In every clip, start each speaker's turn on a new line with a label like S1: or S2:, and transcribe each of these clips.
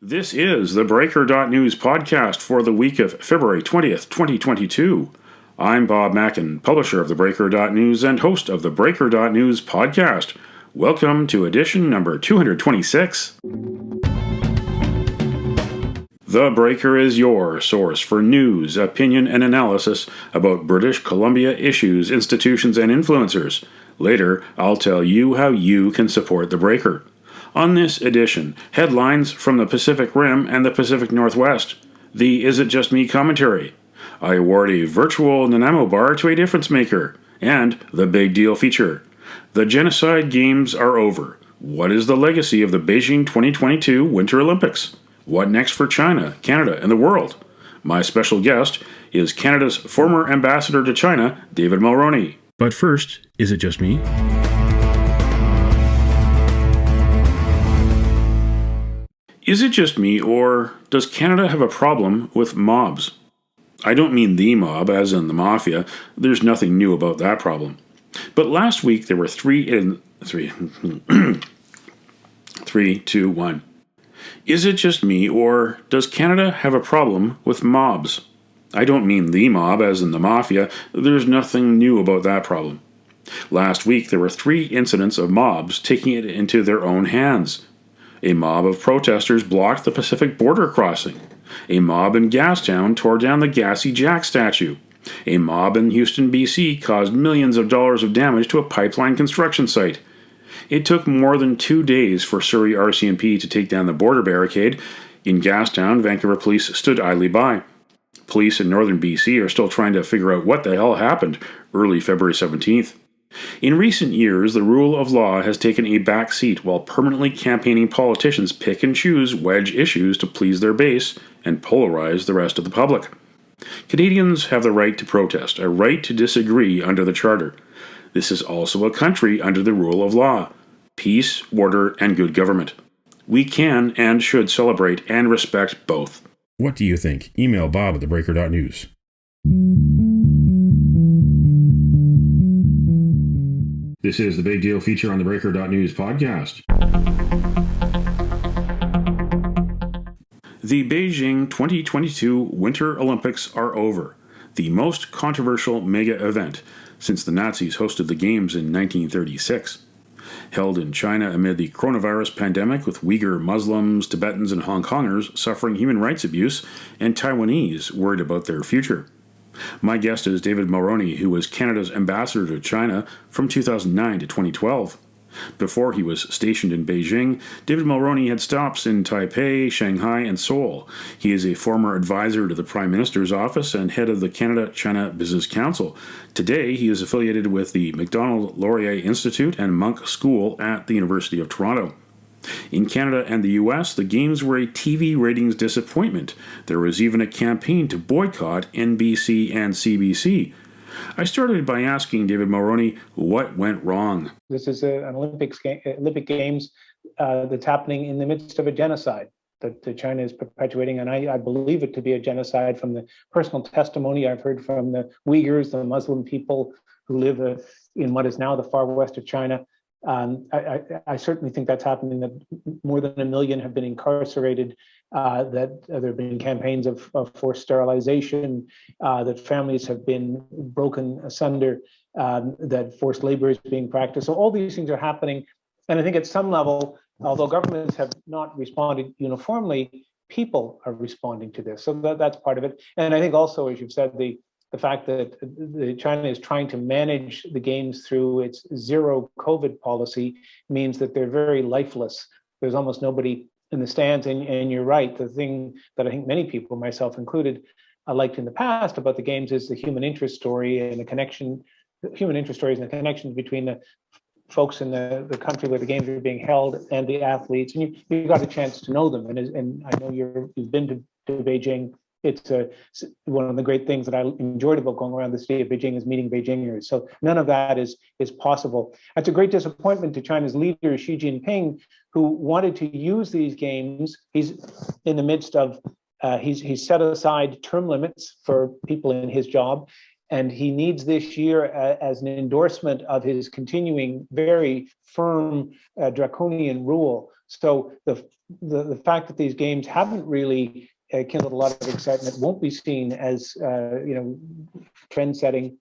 S1: This is the TheBreaker.news Podcast for the week of February 20th, 2022. I'm Bob Mackin, publisher of TheBreaker.news and host of the TheBreaker.news Podcast. Welcome to edition number 226. The Breaker is your source for news, opinion, and analysis about British Columbia issues, institutions, and influencers. Later, I'll tell you how you can support The Breaker. On this edition, headlines from the Pacific Rim and the Pacific Northwest, the Is It Just Me commentary, I award a virtual Nanaimo bar to a difference maker, and the Big Deal feature. The Genocide Games are over. What is the legacy of the Beijing 2022 Winter Olympics? What next for China, Canada, and the world? My special guest is Canada's former ambassador to China, David Mulroney. But first, is it just me? Is it just me, or does Canada have a problem with mobs? I don't mean the mob, as in the mafia. There's nothing new about that problem. But last week there were three, two, one. Is it just me, or does Canada have a problem with mobs? I don't mean the mob, as in the mafia. There's nothing new about that problem. Last week there were three incidents of mobs taking it into their own hands. A mob of protesters blocked the Pacific border crossing. A mob in Gastown tore down the Gassy Jack statue. A mob in Houston, BC caused millions of dollars of damage to a pipeline construction site. It took more than 2 days for Surrey RCMP to take down the border barricade. In Gastown, Vancouver police stood idly by. Police in northern BC are still trying to figure out what the hell happened early February 17th. In recent years, the rule of law has taken a back seat while permanently campaigning politicians pick and choose wedge issues to please their base and polarize the rest of the public. Canadians have the right to protest, a right to disagree under the Charter. This is also a country under the rule of law, peace, order, and good government. We can and should celebrate and respect both. What do you think? Email Bob at TheBreaker.news. This is the Big Deal feature on the TheBreaker.news podcast. The Beijing 2022 Winter Olympics are over, the most controversial mega event since the Nazis hosted the Games in 1936. Held in China amid the coronavirus pandemic with Uyghur Muslims, Tibetans, and Hong Kongers suffering human rights abuse, and Taiwanese worried about their future. My guest is David Mulroney, who was Canada's ambassador to China from 2009 to 2012. Before he was stationed in Beijing, David Mulroney had stops in Taipei, Shanghai, and Seoul. He is a former advisor to the Prime Minister's office and head of the Canada-China Business Council. Today, he is affiliated with the Macdonald-Laurier Institute and Munk School at the University of Toronto. In Canada and the US, the Games were a TV ratings disappointment. There was even a campaign to boycott NBC and CBC. I started by asking David Mulroney what went wrong.
S2: This is an Olympic Games that's happening in the midst of a genocide that China is perpetuating, and I believe it to be a genocide from the personal testimony I've heard from the Uyghurs, the Muslim people who live in what is now the far west of China. I certainly think that's happening, that more than 1 million have been incarcerated, that there have been campaigns of forced sterilization, that families have been broken asunder, that forced labor is being practiced. So all these things are happening. And I think at some level, although governments have not responded uniformly, people are responding to this. So that's part of it. And I think also, as you've said, the fact that China is trying to manage the Games through its zero COVID policy means that they're very lifeless. There's almost nobody in the stands. And you're right, the thing that I think many people, myself included, liked in the past about the Games is the human interest story and the connection, human interest stories and the connection between the folks in the country where the Games are being held and the athletes. And you got a chance to know them. And I know you've been to Beijing. It's one of the great things that I enjoyed about going around the city of Beijing is meeting Beijingers. So none of that is possible. It's a great disappointment to China's leader, Xi Jinping, who wanted to use these Games. He's in the midst of, he's set aside term limits for people in his job. And he needs this year as an endorsement of his continuing very firm draconian rule. So the fact that these games haven't really kindled a lot of excitement, won't be seen as trend-setting,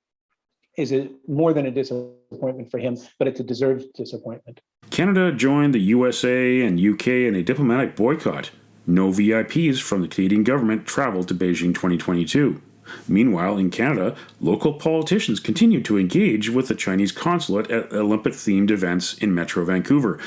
S2: is more than a disappointment for him, but it's a deserved disappointment.
S1: Canada joined the USA and UK in a diplomatic boycott. No VIPs from the Canadian government traveled to Beijing 2022. Meanwhile, in Canada, local politicians continued to engage with the Chinese consulate at Olympic-themed events in Metro Vancouver.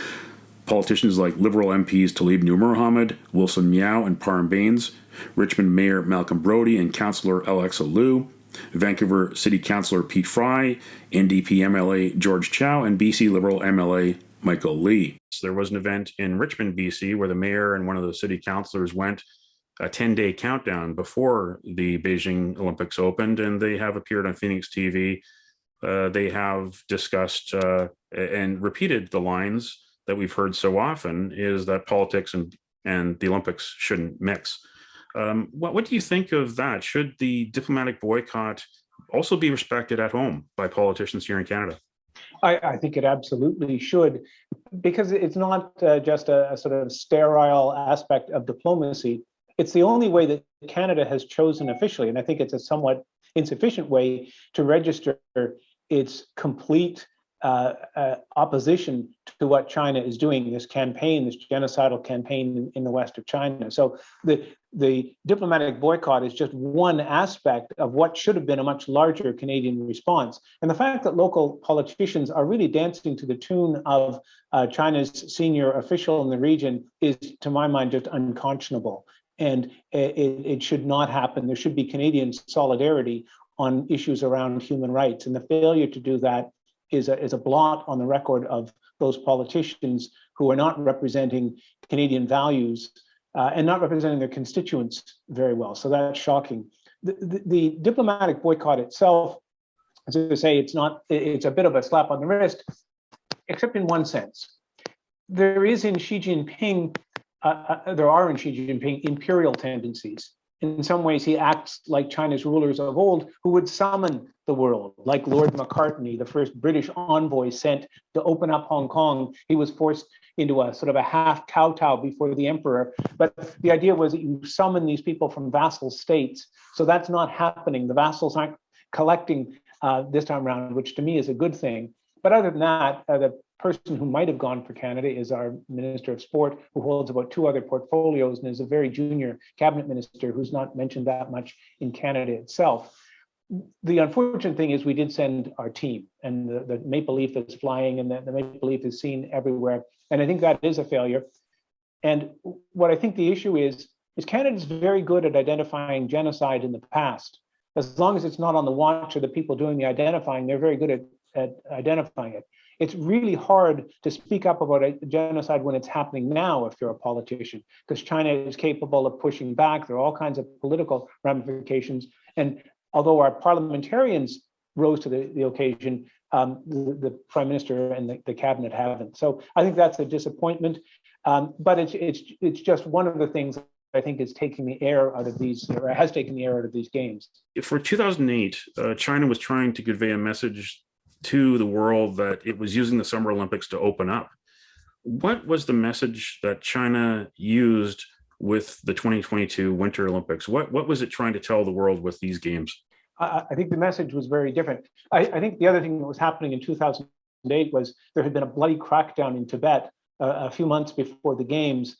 S1: Politicians like Liberal MPs Talib Noor-Mohammed, Wilson Miao, and Parham Bains, Richmond Mayor Malcolm Brodie and Councillor Alexa Liu, Vancouver City Councillor Pete Fry, NDP MLA George Chow, and BC Liberal MLA Michael Lee. There was an event in Richmond, BC, where the mayor and one of the city councillors went a 10-day countdown before the Beijing Olympics opened, and they have appeared on Phoenix TV. They have discussed and repeated the lines that we've heard so often, is that politics and the Olympics shouldn't mix. What do you think of that? Should the diplomatic boycott also be respected at home by politicians here in Canada?
S2: I think it absolutely should, because it's not just a sort of sterile aspect of diplomacy. It's the only way that Canada has chosen officially, and I think it's a somewhat insufficient way to register its complete opposition to what China is doing, this campaign, this genocidal campaign in the west of China. So the diplomatic boycott is just one aspect of what should have been a much larger Canadian response. And the fact that local politicians are really dancing to the tune of China's senior official in the region is, to my mind, just unconscionable. And it should not happen. There should be Canadian solidarity on issues around human rights. And the failure to do that is a blot on the record of those politicians who are not representing Canadian values and not representing their constituents very well. So that's shocking. The diplomatic boycott itself, as I say, it's a bit of a slap on the wrist, except in one sense. There are in Xi Jinping imperial tendencies. In some ways, he acts like China's rulers of old who would summon the world, like Lord Macartney, the first British envoy sent to open up Hong Kong. He was forced into a sort of a half kowtow before the emperor. But the idea was that you summon these people from vassal states. So that's not happening. The vassals aren't collecting this time around, which to me is a good thing. But other than that, the person who might have gone for Canada is our Minister of Sport, who holds about 2 other portfolios and is a very junior cabinet minister who's not mentioned that much in Canada itself. The unfortunate thing is we did send our team, and the maple leaf is flying, and the maple leaf is seen everywhere. And I think that is a failure. And what I think the issue is Canada's very good at identifying genocide in the past. As long as it's not on the watch of the people doing the identifying, they're very good at identifying it. It's really hard to speak up about a genocide when it's happening now if you're a politician, because China is capable of pushing back. There are all kinds of political ramifications. And although our parliamentarians rose to the occasion, the Prime Minister and the cabinet haven't. So I think that's a disappointment. But it's just one of the things I think is taking the air out of these, or has taken the air out of these games.
S1: For 2008, China was trying to convey a message to the world that it was using the Summer Olympics to open up. What was the message that China used with the 2022 Winter Olympics? What was it trying to tell the world with these games?
S2: I think the message was very different. I think the other thing that was happening in 2008 was there had been a bloody crackdown in Tibet a few months before the games.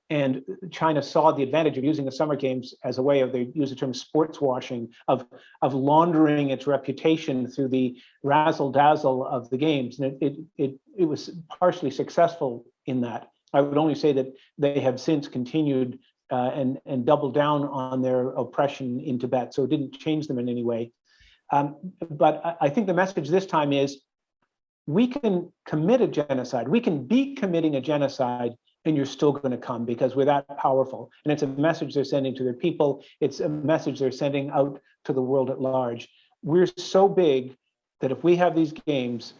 S2: And China saw the advantage of using the Summer Games as a way of, they use the term sports washing, of laundering its reputation through the razzle dazzle of the games. And it was partially successful in that. I would only say that they have since continued and doubled down on their oppression in Tibet. So it didn't change them in any way. But I think the message this time is we can commit a genocide. We can be committing a genocide, and you're still going to come because we're that powerful. And it's a message they're sending to their people. It's a message they're sending out to the world at large. We're so big that if we have these games,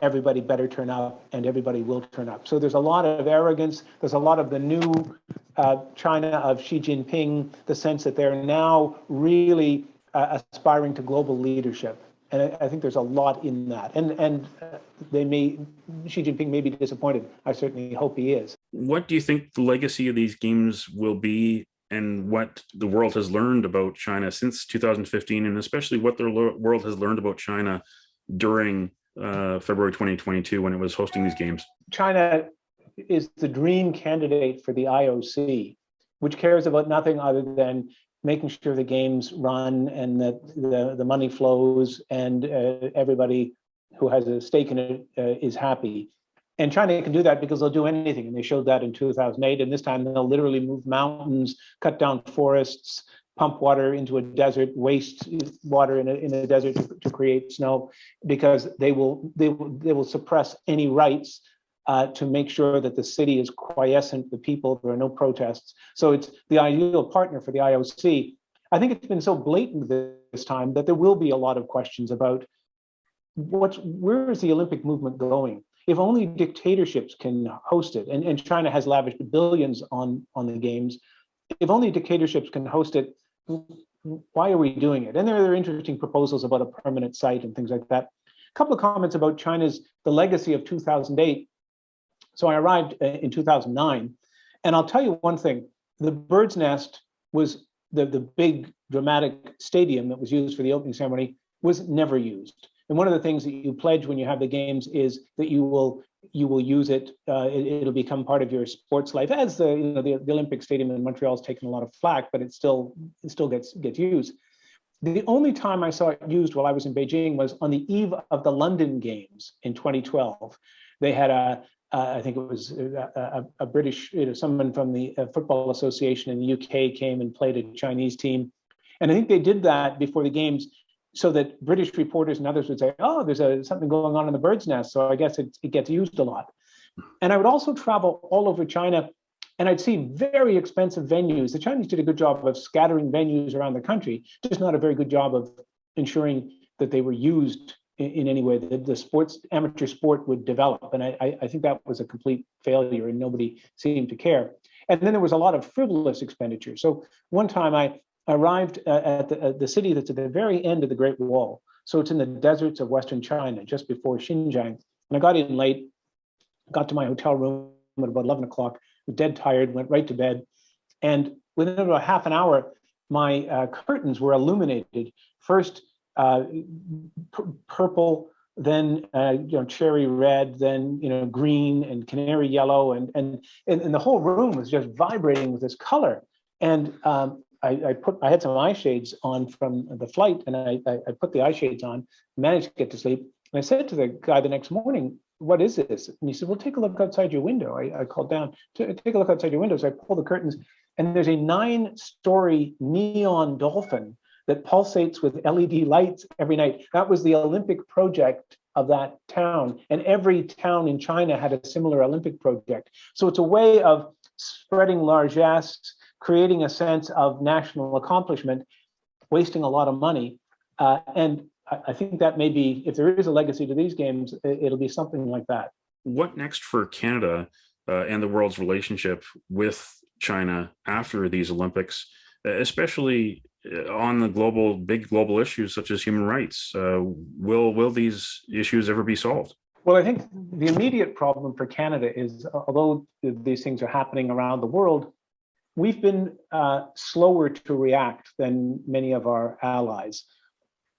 S2: everybody better turn up, and everybody will turn up. So there's a lot of arrogance. There's a lot of the new China of Xi Jinping, the sense that they're now really aspiring to global leadership. And I think there's a lot in that. And Xi Jinping may be disappointed. I certainly hope he is.
S1: What do you think the legacy of these games will be, and what the world has learned about China since 2015, and especially what the world has learned about China during February 2022 when it was hosting these games?
S2: China is the dream candidate for the IOC, which cares about nothing other than making sure the games run and that the money flows and everybody who has a stake in it is happy. And China can do that because they'll do anything. And they showed that in 2008. And this time they'll literally move mountains, cut down forests, pump water into a desert, waste water in a desert to create snow, because they will suppress any rights to make sure that the city is quiescent, the people, there are no protests. So it's the ideal partner for the IOC. I think it's been so blatant this time that there will be a lot of questions about where is the Olympic movement going? If only dictatorships can host it, and China has lavished billions on the games. If only dictatorships can host it, why are we doing it? And there are interesting proposals about a permanent site and things like that. A couple of comments about the legacy of 2008. So I arrived in 2009, and I'll tell you one thing: the Bird's Nest was the big dramatic stadium that was used for the opening ceremony was never used. And one of the things that you pledge when you have the games is that you will use it. It'll become part of your sports life. As the Olympic Stadium in Montreal has taken a lot of flack, but it still gets used. The only time I saw it used while I was in Beijing was on the eve of the London Games in 2012. They had I think it was a British, someone from the Football Association in the UK came and played a Chinese team. And I think they did that before the games so that British reporters and others would say, oh, there's something going on in the Bird's Nest. So I guess it gets used a lot. And I would also travel all over China, and I'd see very expensive venues. The Chinese did a good job of scattering venues around the country, just not a very good job of ensuring that they were used in any way that the amateur sport would develop. And I think that was a complete failure, and nobody seemed to care. And then there was a lot of frivolous expenditure. So one time I arrived at the city that's at the very end of the Great Wall. So it's in the deserts of Western China, just before Xinjiang. And I got in late, got to my hotel room at about 11 o'clock, was dead tired, went right to bed. And within about half an hour, my curtains were illuminated. First, purple, then cherry red, then green and canary yellow, and the whole room was just vibrating with this color. And I had some eye shades on from the flight, and I put the eye shades on, managed to get to sleep. And I said to the guy the next morning, "What is this?" And he said, "Well, take a look outside your window." I called down to take a look outside your window. So I pulled the curtains, and there's a 9-story neon dolphin that pulsates with LED lights every night. That was the Olympic project of that town. And every town in China had a similar Olympic project. So it's a way of spreading largesse, creating a sense of national accomplishment, wasting a lot of money. And I think that maybe, if there is a legacy to these games, it'll be something like that.
S1: What next for Canada and the world's relationship with China after these Olympics, especially on the big global issues such as human rights? Will these issues ever be solved?
S2: Well, I think the immediate problem for Canada is, although these things are happening around the world, we've been slower to react than many of our allies.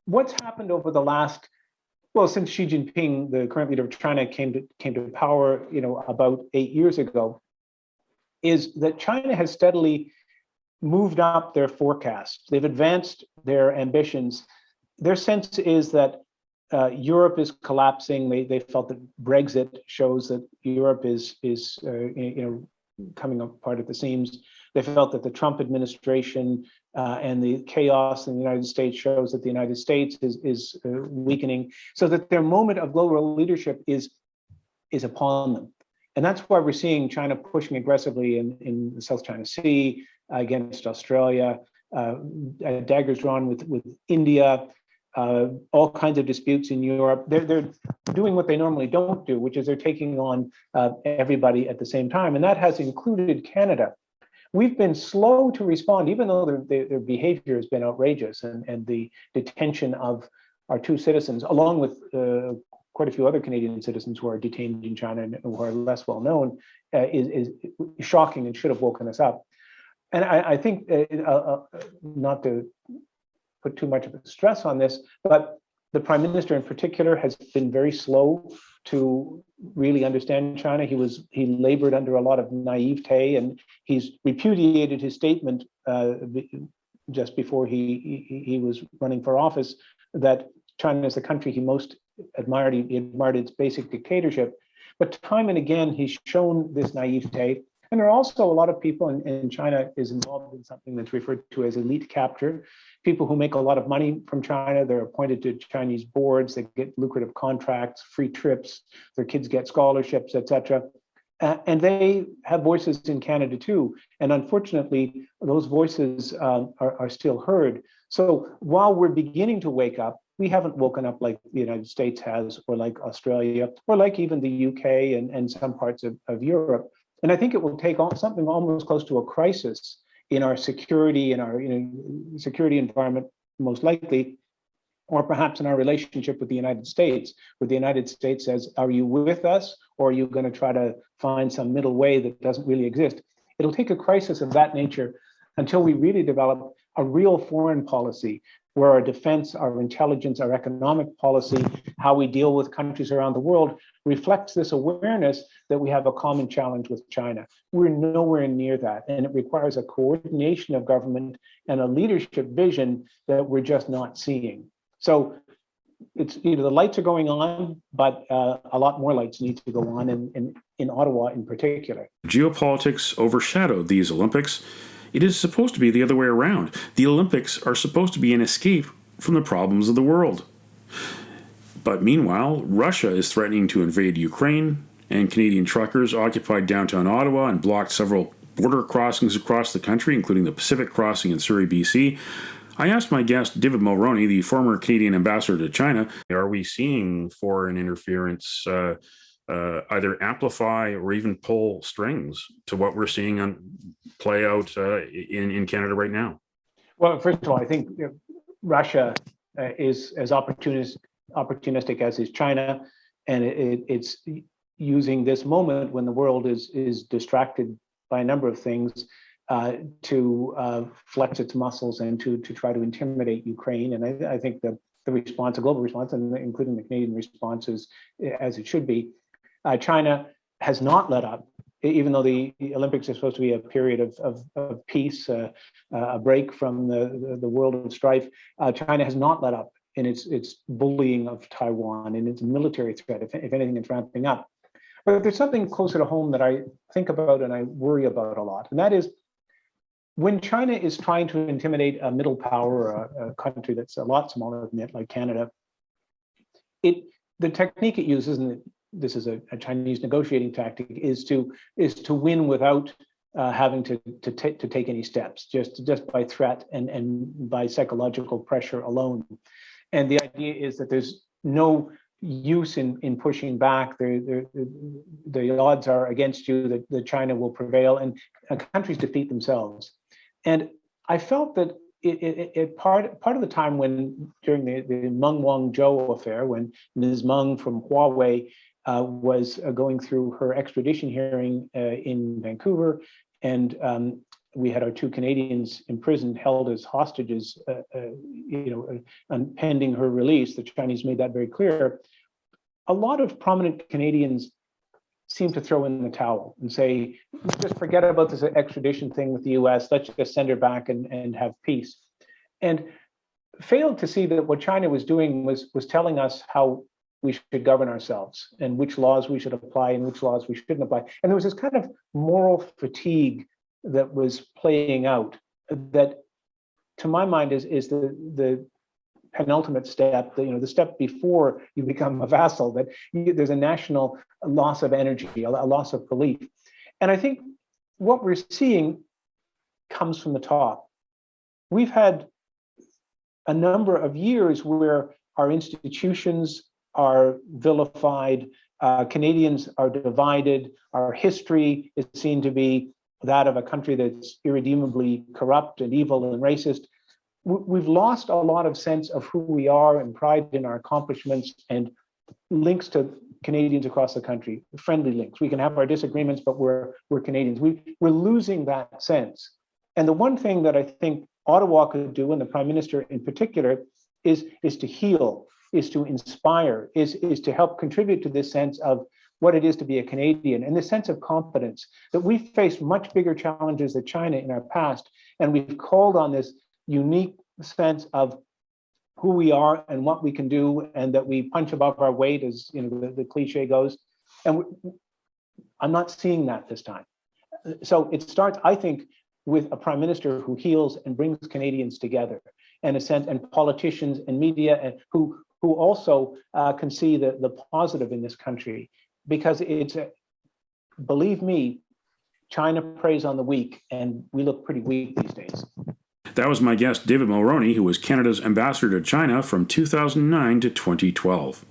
S2: What's happened over the last, since Xi Jinping, the current leader of China, came to power, about 8 years ago, is that China has steadily moved up their forecasts. They've advanced their ambitions. Their sense is that Europe is collapsing. They felt that Brexit shows that Europe is coming apart at the seams. They felt that the Trump administration and the chaos in the United States shows that the United States is weakening, so that their moment of global leadership is upon them. And that's why we're seeing China pushing aggressively in the South China Sea against Australia, daggers drawn with India, all kinds of disputes in Europe. They're doing what they normally don't do, which is they're taking on everybody at the same time. And that has included Canada. We've been slow to respond, even though their behavior has been outrageous, and the detention of our 2 citizens, along with quite a few other Canadian citizens who are detained in China and who are less well known, is shocking and should have woken us up. And I think, not to put too much of a stress on this, but the Prime Minister in particular has been very slow to really understand China. He labored under a lot of naivete, and he's repudiated his statement just before he was running for office that China is the country he most admired. He admired its basic dictatorship. But time and again, he's shown this naivete. And there are also a lot of people in China is involved in something that's referred to as elite capture. People who make a lot of money from China, they're appointed to Chinese boards, they get lucrative contracts, free trips, their kids get scholarships, etc. And they have voices in Canada too. And unfortunately, those voices are still heard. So while we're beginning to wake up, we haven't woken up like the United States has, or like Australia, or like even the UK and some parts of Europe. And I think it will take something almost close to a crisis in our security, in our security environment, most likely, or perhaps in our relationship with the United States, where the United States says, are you with us, or are you going to try to find some middle way that doesn't really exist? It'll take a crisis of that nature until we really develop a real foreign policy where our defense, our intelligence, our economic policy, how we deal with countries around the world reflects this awareness that we have a common challenge with China. We're nowhere near that, and it requires a coordination of government and a leadership vision that we're just not seeing. So it's the lights are going on, but a lot more lights need to go on in Ottawa in particular.
S1: Geopolitics overshadowed these Olympics. It is supposed to be the other way around. The Olympics are supposed to be an escape from the problems of the world. But meanwhile, Russia is threatening to invade Ukraine, and Canadian truckers occupied downtown Ottawa and blocked several border crossings across the country, including the Pacific Crossing in Surrey, BC. I asked my guest, David Mulroney, the former Canadian ambassador to China, are we seeing foreign interference either amplify or even pull strings to what we're seeing play out in Canada right now?
S2: Well, first of all, I think Russia is as opportunistic as is China, and it's using this moment when the world is distracted by a number of things to flex its muscles and to try to intimidate Ukraine. And I think the response, a global response, and including the Canadian response, is as it should be. China has not let up, even though the Olympics are supposed to be a period of peace, a break from the world of strife. China has not let up in its bullying of Taiwan and its military threat. If anything, it's ramping up. But there's something closer to home that I think about and I worry about a lot, and that is when China is trying to intimidate a middle power, a country that's a lot smaller than it, like Canada. The technique it uses, and this is a Chinese negotiating tactic, is to win without having to take any steps, just by threat and by psychological pressure alone. And the idea is that there's no use in pushing back. The odds are against you, that China will prevail, and countries defeat themselves. And I felt that part of the time during the Meng Wanzhou affair, when Ms. Meng from Huawei was going through her extradition hearing in Vancouver, and we had our two Canadians imprisoned, held as hostages, pending her release. The Chinese made that very clear. A lot of prominent Canadians seem to throw in the towel and say, just forget about this extradition thing with the US, let's just send her back and have peace. And failed to see that what China was doing was telling us how we should govern ourselves and which laws we should apply and which laws we shouldn't apply. And there was this kind of moral fatigue that was playing out that, to my mind, is the penultimate step, the step before you become a vassal, that there's a national loss of energy, a loss of belief. And I think what we're seeing comes from the top. We've had a number of years where our institutions are vilified, Canadians are divided, our history is seen to be that of a country that's irredeemably corrupt and evil and racist. We've lost a lot of sense of who we are and pride in our accomplishments and links to Canadians across the country, friendly links. We can have our disagreements, but we're Canadians. We're losing that sense. And the one thing that I think Ottawa could do, and the Prime Minister in particular, is to heal, is to inspire, is to help contribute to this sense of what it is to be a Canadian, and this sense of confidence that we faced much bigger challenges than China in our past, and we've called on this unique sense of who we are and what we can do, and that we punch above our weight, as you know the cliche goes. And I'm not seeing that this time. So it starts, I think, with a Prime Minister who heals and brings Canadians together, and a sense, and politicians and media, and who also can see the positive in this country, because it's believe me, China preys on the weak, and we look pretty weak these days.
S1: That was my guest, David Mulroney, who was Canada's ambassador to China from 2009 to 2012.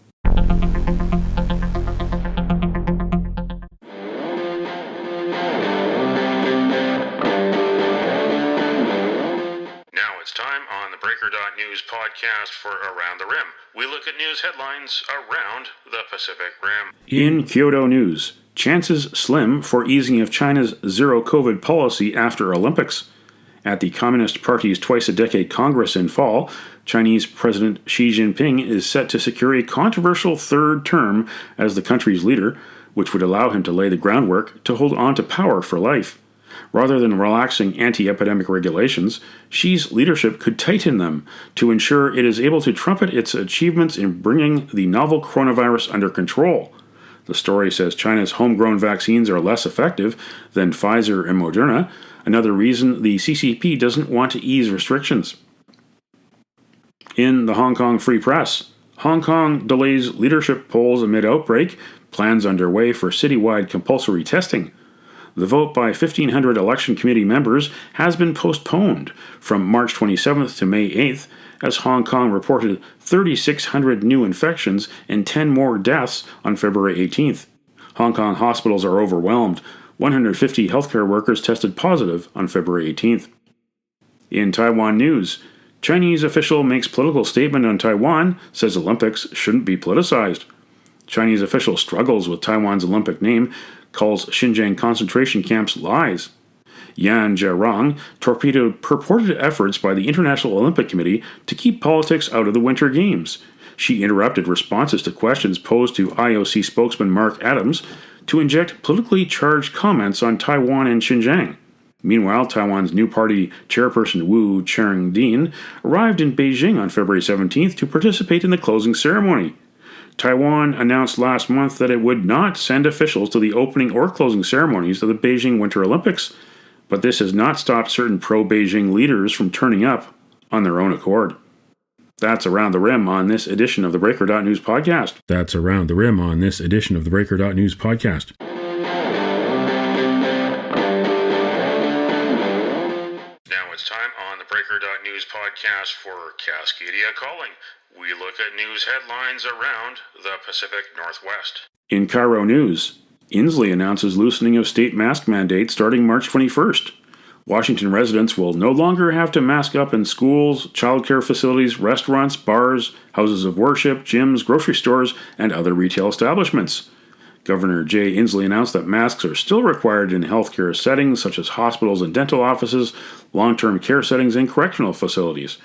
S3: Now it's time on the TheBreaker.news Podcast for Around the Rim. We look at news headlines around the Pacific Rim.
S1: In Kyoto news, chances slim for easing of China's zero-COVID policy after Olympics. At the Communist Party's twice-a-decade Congress in fall, Chinese President Xi Jinping is set to secure a controversial third term as the country's leader, which would allow him to lay the groundwork to hold on to power for life. Rather than relaxing anti-epidemic regulations, Xi's leadership could tighten them to ensure it is able to trumpet its achievements in bringing the novel coronavirus under control. The story says China's homegrown vaccines are less effective than Pfizer and Moderna, another reason the CCP doesn't want to ease restrictions. In the Hong Kong Free Press, Hong Kong delays leadership polls amid outbreak, plans underway for citywide compulsory testing. The vote by 1,500 election committee members has been postponed from March 27th to May 8th, as Hong Kong reported 3,600 new infections and 10 more deaths on February 18th. Hong Kong hospitals are overwhelmed. 150 healthcare workers tested positive on February 18th. In Taiwan news, Chinese official makes political statement on Taiwan, says Olympics shouldn't be politicized. Chinese official struggles with Taiwan's Olympic name, calls Xinjiang concentration camps lies. Yan Zherong torpedoed purported efforts by the International Olympic Committee to keep politics out of the Winter Games. She interrupted responses to questions posed to IOC spokesman Mark Adams to inject politically charged comments on Taiwan and Xinjiang. Meanwhile, Taiwan's new party chairperson Wu Cheng-din arrived in Beijing on February 17th to participate in the closing ceremony. Taiwan announced last month that it would not send officials to the opening or closing ceremonies of the Beijing Winter Olympics, but this has not stopped certain pro-Beijing leaders from turning up on their own accord. That's Around the Rim on this edition of the TheBreaker.news Podcast. That's Around the Rim on this edition of the TheBreaker.news Podcast.
S3: Now it's time on the TheBreaker.news Podcast for Cascadia Calling. We look at news headlines around the Pacific Northwest.
S1: In Cairo news, Inslee announces loosening of state mask mandate starting March 21st. Washington residents will no longer have to mask up in schools, childcare facilities, restaurants, bars, houses of worship, gyms, grocery stores, and other retail establishments. Governor Jay Inslee announced that masks are still required in healthcare settings such as hospitals and dental offices, long-term care settings, and correctional facilities.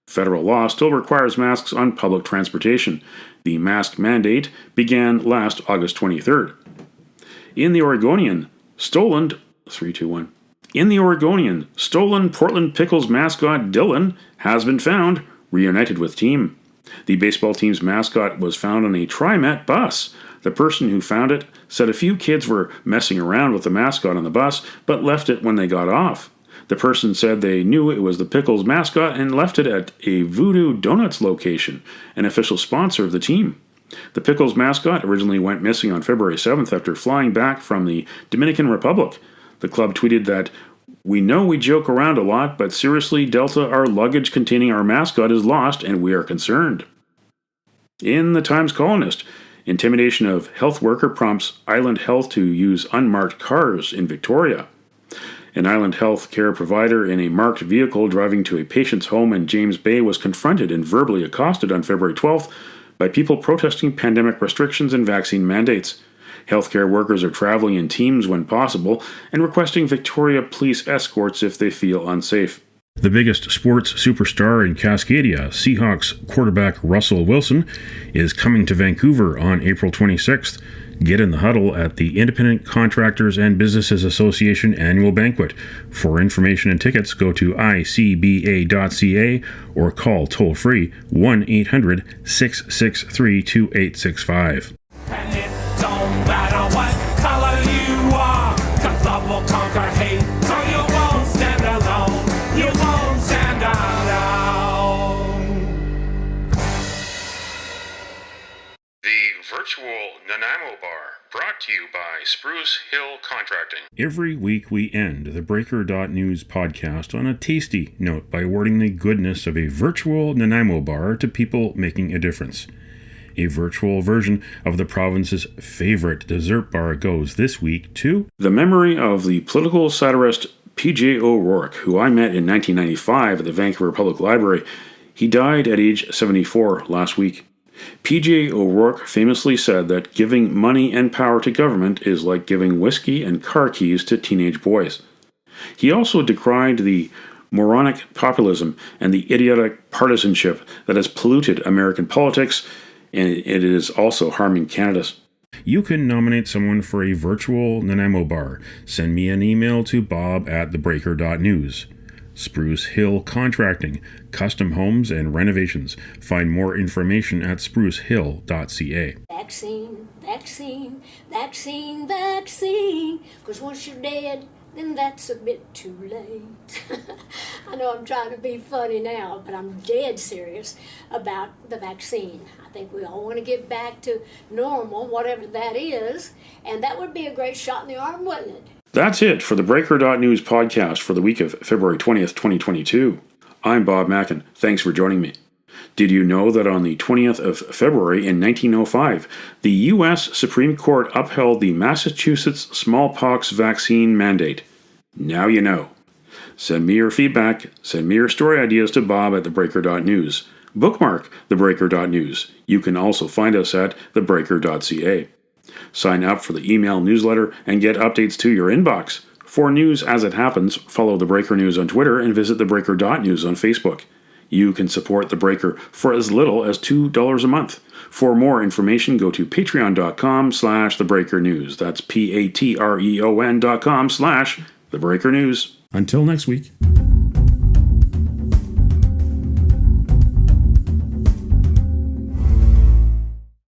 S1: Federal law still requires masks on public transportation. The mask mandate began last August 23rd. In the Oregonian, stolen Portland Pickles mascot Dylan has been found, reunited with team. The baseball team's mascot was found on a TriMet bus. The person who found it said a few kids were messing around with the mascot on the bus, but left it when they got off. The person said they knew it was the Pickles mascot and left it at a Voodoo Donuts location, an official sponsor of the team. The Pickles mascot originally went missing on February 7th after flying back from the Dominican Republic. The club tweeted that, "We know we joke around a lot, but seriously, Delta, our luggage containing our mascot is lost and we are concerned." In the Times-Colonist, intimidation of health worker prompts Island Health to use unmarked cars in Victoria. An Island Health care provider in a marked vehicle driving to a patient's home in James Bay was confronted and verbally accosted on February 12th by people protesting pandemic restrictions and vaccine mandates. Healthcare workers are traveling in teams when possible and requesting Victoria police escorts if they feel unsafe. The biggest sports superstar in Cascadia, Seahawks quarterback Russell Wilson, is coming to Vancouver on April 26th. Get in the huddle at the Independent Contractors and Businesses Association annual banquet. For information and tickets, go to icba.ca or call toll-free 1-800-663-2865.
S4: And it don't matter what color you are, 'cause love will conquer hate, so you won't stand alone, you won't stand alone.
S3: The virtual Nanaimo Bar, brought to you by Spruce Hill Contracting.
S1: Every week we end the Breaker.news podcast on a tasty note by awarding the goodness of a virtual Nanaimo bar to people making a difference. A virtual version of the province's favorite dessert bar goes this week to the memory of the political satirist P.J. O'Rourke, who I met in 1995 at the Vancouver Public Library. He died at age 74 last week. P.J. O'Rourke famously said that giving money and power to government is like giving whiskey and car keys to teenage boys. He also decried the moronic populism and the idiotic partisanship that has polluted American politics, and it is also harming Canada's. You can nominate someone for a virtual Nanaimo bar. Send me an email to bob@TheBreaker.news. Spruce Hill Contracting, custom homes and renovations. Find more information at sprucehill.ca.
S5: Vaccine, vaccine, vaccine, vaccine. 'Cause once you're dead, then that's a bit too late. I know I'm trying to be funny now, but I'm dead serious about the vaccine. I think we all want to get back to normal, whatever that is, and that would be a great shot in the arm, wouldn't it?
S1: That's it for the Breaker.news podcast for the week of February 20th, 2022. I'm Bob Mackin. Thanks for joining me. Did you know that on the 20th of February in 1905, the U.S. Supreme Court upheld the Massachusetts smallpox vaccine mandate? Now you know. Send me your feedback. Send me your story ideas to bob@TheBreaker.news. Bookmark TheBreaker.news. You can also find us at TheBreaker.ca. Sign up for the email newsletter and get updates to your inbox. For news as it happens, follow The Breaker News on Twitter and visit TheBreaker.news on Facebook. You can support The Breaker for as little as $2 a month. For more information, go to patreon.com/TheBreakerNews. That's patreon.com/TheBreakerNews. Until next week.